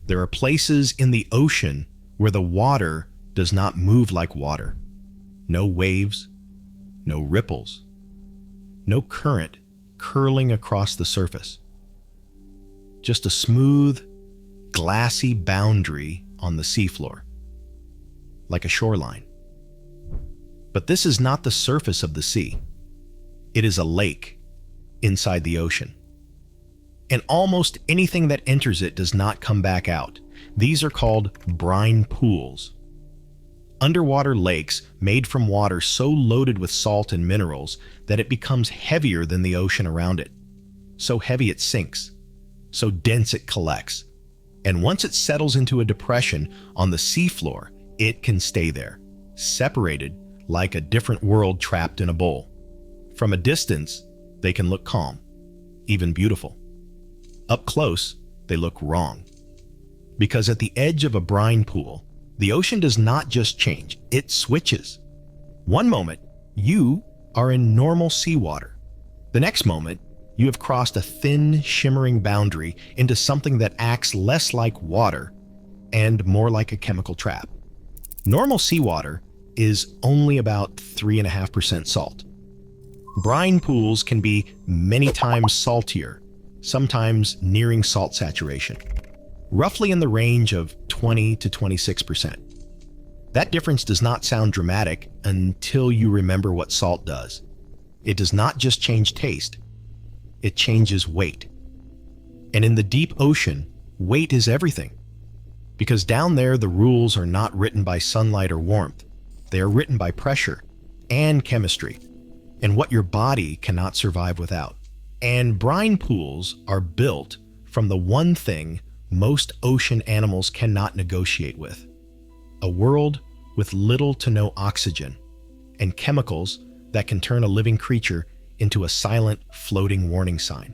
There are places in the ocean where the water does not move like water. No waves, no ripples, no current curling across the surface. Just a smooth, glassy boundary on the seafloor, like a shoreline. But this is not the surface of the sea. It is a lake inside the ocean. And almost anything that enters it does not come back out. These are called brine pools. Underwater lakes made from water so loaded with salt and minerals that it becomes heavier than the ocean around it. So heavy it sinks, so dense it collects. And once it settles into a depression on the seafloor, it can stay there, separated like a different world trapped in a bowl. From a distance, they can look calm, even beautiful. Up close, they look wrong. Because at the edge of a brine pool, the ocean does not just change, it switches. One moment, you are in normal seawater. The next moment, you have crossed a thin, shimmering boundary into something that acts less like water and more like a chemical trap. Normal seawater is only about 3.5% salt. Brine pools can be many times saltier, sometimes nearing salt saturation, roughly in the range of 20 to 26%. That difference does not sound dramatic until you remember what salt does. It does not just change taste, it changes weight. And in the deep ocean, weight is everything. Because down there, the rules are not written by sunlight or warmth. They are written by pressure and chemistry, and what your body cannot survive without. And brine pools are built from the one thing most ocean animals cannot negotiate with: a world with little to no oxygen and chemicals that can turn a living creature into a silent, floating warning sign.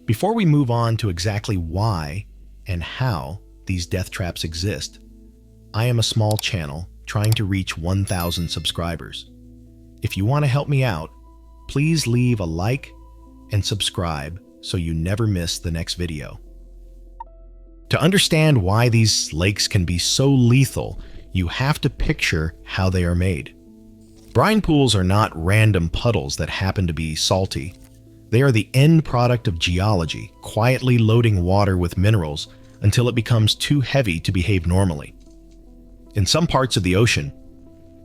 Before we move on to exactly why and how these death traps exist, I am a small channel trying to reach 1,000 subscribers. If you want to help me out, please leave a like and subscribe so you never miss the next video. To understand why these lakes can be so lethal, you have to picture how they are made. Brine pools are not random puddles that happen to be salty. They are the end product of geology, quietly loading water with minerals until it becomes too heavy to behave normally. In some parts of the ocean,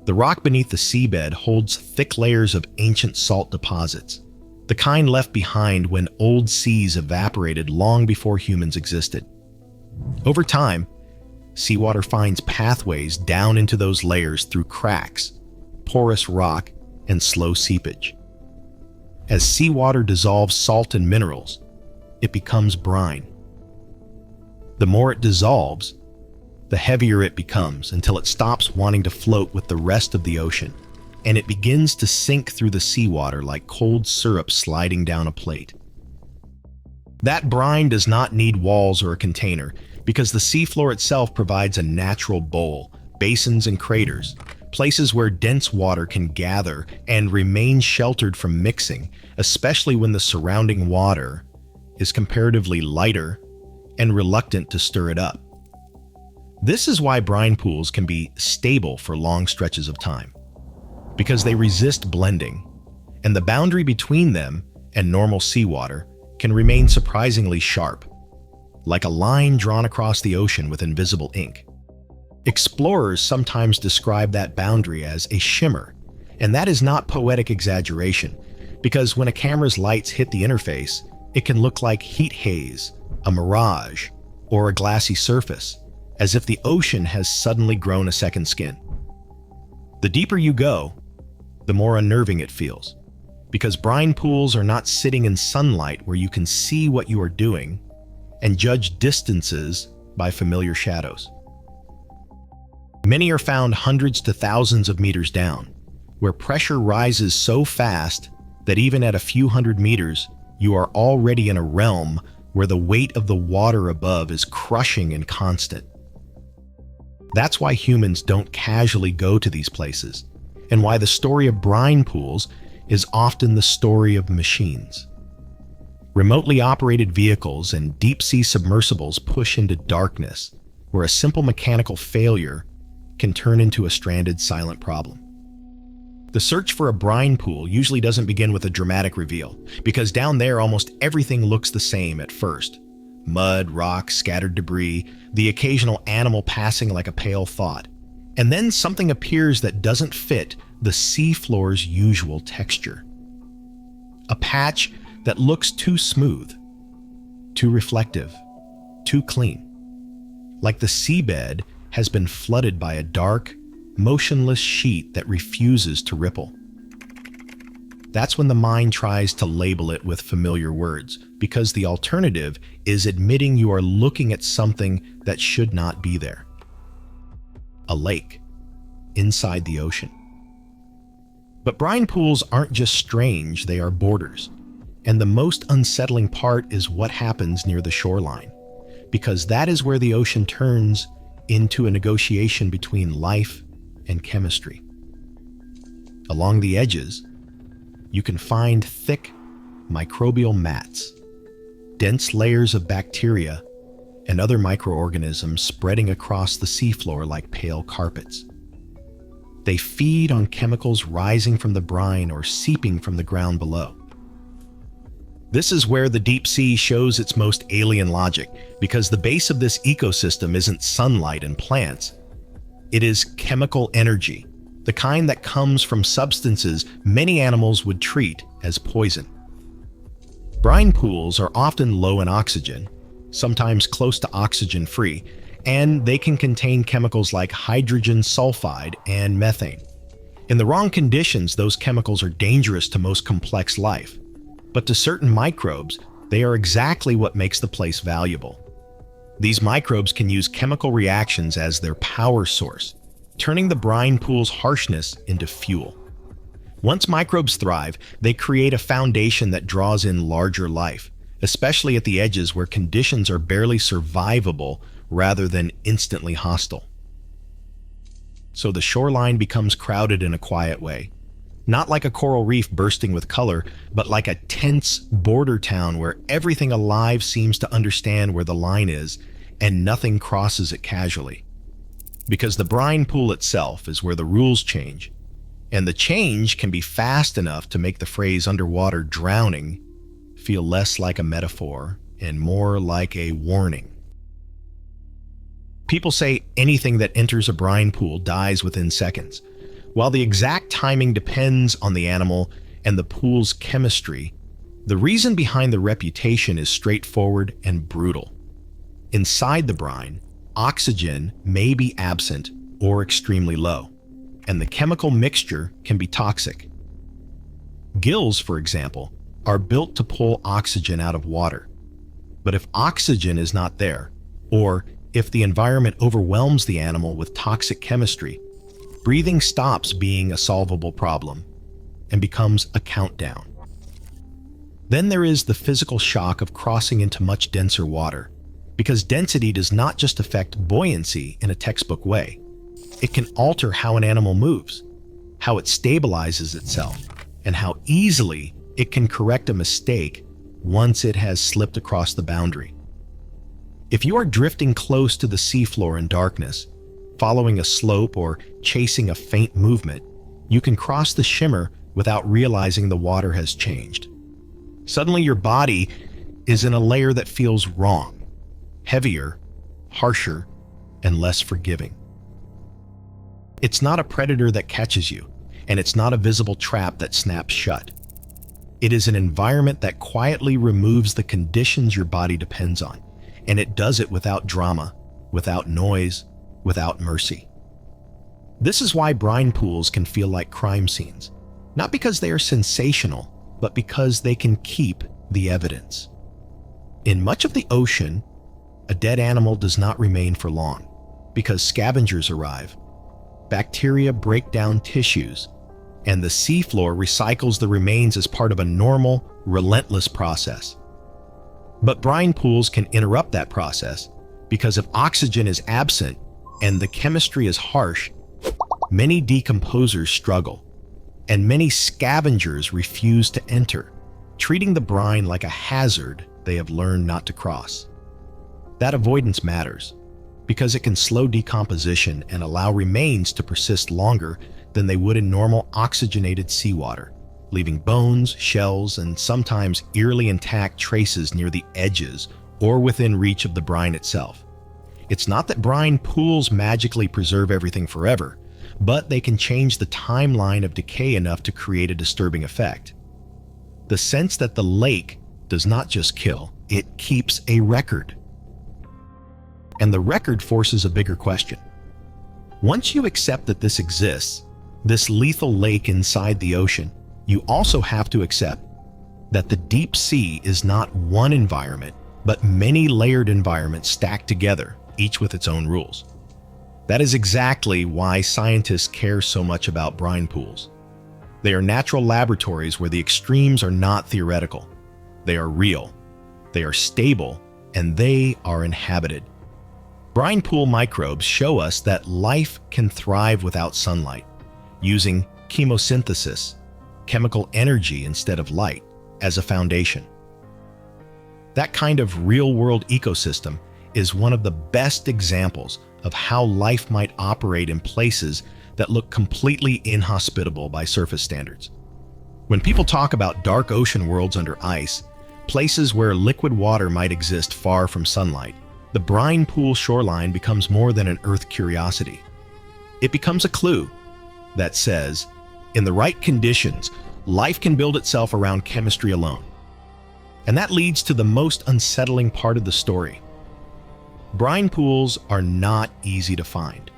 the rock beneath the seabed holds thick layers of ancient salt deposits, the kind left behind when old seas evaporated long before humans existed. Over time, seawater finds pathways down into those layers through cracks, porous rock, and slow seepage. As seawater dissolves salt and minerals, it becomes brine. The more it dissolves, the heavier it becomes until it stops wanting to float with the rest of the ocean, and it begins to sink through the seawater like cold syrup sliding down a plate. That brine does not need walls or a container, because the seafloor itself provides a natural bowl, basins and craters, places where dense water can gather and remain sheltered from mixing, especially when the surrounding water is comparatively lighter and reluctant to stir it up. This is why brine pools can be stable for long stretches of time, because they resist blending, and the boundary between them and normal seawater can remain surprisingly sharp, like a line drawn across the ocean with invisible ink. Explorers sometimes describe that boundary as a shimmer, and that is not poetic exaggeration, because when a camera's lights hit the interface, it can look like heat haze, a mirage, or a glassy surface, as if the ocean has suddenly grown a second skin. The deeper you go, the more unnerving it feels, because brine pools are not sitting in sunlight where you can see what you are doing and judge distances by familiar shadows. Many are found hundreds to thousands of meters down, where pressure rises so fast that even at a few hundred meters, you are already in a realm where the weight of the water above is crushing and constant. That's why humans don't casually go to these places, and why the story of brine pools is often the story of machines. Remotely operated vehicles and deep-sea submersibles push into darkness, where a simple mechanical failure can turn into a stranded silent problem. The search for a brine pool usually doesn't begin with a dramatic reveal, because down there almost everything looks the same at first. Mud, rocks, scattered debris, the occasional animal passing like a pale thought. And then something appears that doesn't fit the seafloor's usual texture. A patch that looks too smooth, too reflective, too clean. Like the seabed has been flooded by a dark, motionless sheet that refuses to ripple. That's when the mind tries to label it with familiar words, because the alternative is admitting you are looking at something that should not be there. A lake, inside the ocean. But brine pools aren't just strange, they are borders. And the most unsettling part is what happens near the shoreline, because that is where the ocean turns into a negotiation between life and chemistry. Along the edges, you can find thick microbial mats, dense layers of bacteria and other microorganisms spreading across the seafloor like pale carpets. They feed on chemicals rising from the brine or seeping from the ground below. This is where the deep sea shows its most alien logic, because the base of this ecosystem isn't sunlight and plants. It is chemical energy, the kind that comes from substances many animals would treat as poison. Brine pools are often low in oxygen, sometimes close to oxygen-free, and they can contain chemicals like hydrogen sulfide and methane. In the wrong conditions, those chemicals are dangerous to most complex life. But to certain microbes, they are exactly what makes the place valuable. These microbes can use chemical reactions as their power source, turning the brine pool's harshness into fuel. Once microbes thrive, they create a foundation that draws in larger life, especially at the edges where conditions are barely survivable rather than instantly hostile. So the shoreline becomes crowded in a quiet way. Not like a coral reef bursting with color, but like a tense border town where everything alive seems to understand where the line is and nothing crosses it casually. Because the brine pool itself is where the rules change, and the change can be fast enough to make the phrase underwater drowning feel less like a metaphor and more like a warning. People say anything that enters a brine pool dies within seconds. While the exact timing depends on the animal and the pool's chemistry, the reason behind the reputation is straightforward and brutal. Inside the brine, oxygen may be absent or extremely low, and the chemical mixture can be toxic. Gills, for example, are built to pull oxygen out of water. But if oxygen is not there, or if the environment overwhelms the animal with toxic chemistry, breathing stops being a solvable problem and becomes a countdown. Then there is the physical shock of crossing into much denser water, because density does not just affect buoyancy in a textbook way. It can alter how an animal moves, how it stabilizes itself, and how easily it can correct a mistake once it has slipped across the boundary. If you are drifting close to the seafloor in darkness, following a slope or chasing a faint movement, you can cross the shimmer without realizing the water has changed. Suddenly your body is in a layer that feels wrong, heavier, harsher, and less forgiving. It's not a predator that catches you, and it's not a visible trap that snaps shut. It is an environment that quietly removes the conditions your body depends on, and it does it without drama, without noise, without mercy. This is why brine pools can feel like crime scenes, not because they are sensational, but because they can keep the evidence. In much of the ocean, a dead animal does not remain for long, because scavengers arrive, bacteria break down tissues, and the seafloor recycles the remains as part of a normal, relentless process. But brine pools can interrupt that process, because if oxygen is absent and the chemistry is harsh, many decomposers struggle, and many scavengers refuse to enter, treating the brine like a hazard they have learned not to cross. That avoidance matters because it can slow decomposition and allow remains to persist longer than they would in normal oxygenated seawater, leaving bones, shells, and sometimes eerily intact traces near the edges or within reach of the brine itself. It's not that brine pools magically preserve everything forever, but they can change the timeline of decay enough to create a disturbing effect. The sense that the lake does not just kill, it keeps a record. And the record forces a bigger question. Once you accept that this exists, this lethal lake inside the ocean, you also have to accept that the deep sea is not one environment, but many layered environments stacked together, each with its own rules. That is exactly why scientists care so much about brine pools. They are natural laboratories where the extremes are not theoretical. They are real, they are stable, and they are inhabited. Brine pool microbes show us that life can thrive without sunlight, using chemosynthesis, chemical energy instead of light, as a foundation. That kind of real-world ecosystem is one of the best examples of how life might operate in places that look completely inhospitable by surface standards. When people talk about dark ocean worlds under ice, places where liquid water might exist far from sunlight, the brine pool shoreline becomes more than an Earth curiosity. It becomes a clue that says, in the right conditions, life can build itself around chemistry alone. And that leads to the most unsettling part of the story. Brine pools are not easy to find,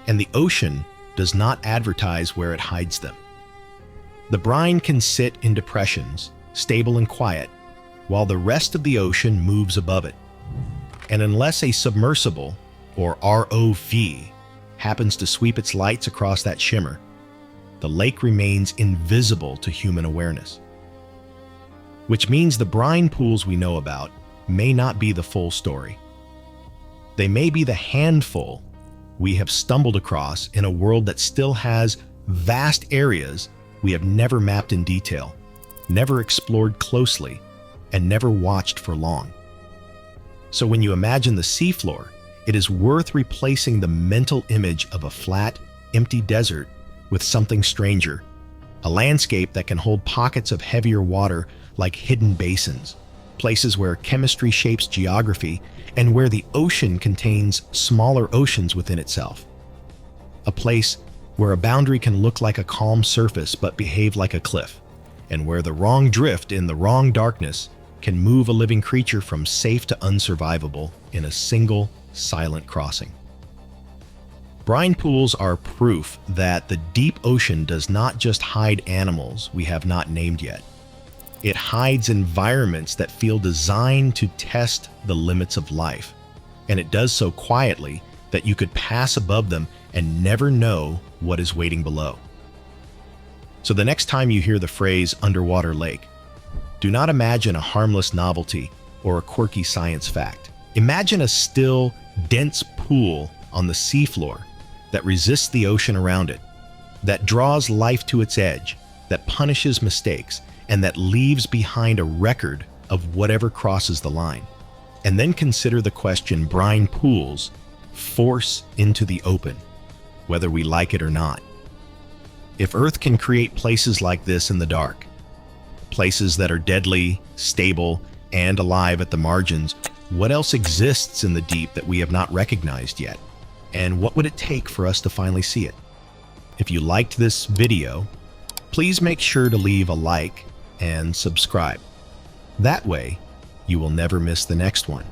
and the ocean does not advertise where it hides them. The brine can sit in depressions, stable and quiet, while the rest of the ocean moves above it. And unless a submersible, or ROV, happens to sweep its lights across that shimmer, the lake remains invisible to human awareness. Which means the brine pools we know about may not be the full story. They may be the handful we have stumbled across in a world that still has vast areas we have never mapped in detail, never explored closely, and never watched for long. So when you imagine the seafloor, it is worth replacing the mental image of a flat, empty desert with something stranger, a landscape that can hold pockets of heavier water like hidden basins, places where chemistry shapes geography and where the ocean contains smaller oceans within itself. A place where a boundary can look like a calm surface but behave like a cliff, and where the wrong drift in the wrong darkness can move a living creature from safe to unsurvivable in a single, silent crossing. Brine pools are proof that the deep ocean does not just hide animals we have not named yet. It hides environments that feel designed to test the limits of life, and it does so quietly that you could pass above them and never know what is waiting below. So the next time you hear the phrase underwater lake, do not imagine a harmless novelty or a quirky science fact. Imagine a still, dense pool on the seafloor that resists the ocean around it, that draws life to its edge, that punishes mistakes, and that leaves behind a record of whatever crosses the line. And then consider the question brine pools force into the open, whether we like it or not. If Earth can create places like this in the dark, places that are deadly, stable, and alive at the margins, what else exists in the deep that we have not recognized yet? And what would it take for us to finally see it? If you liked this video, please make sure to leave a like and subscribe. That way, you will never miss the next one.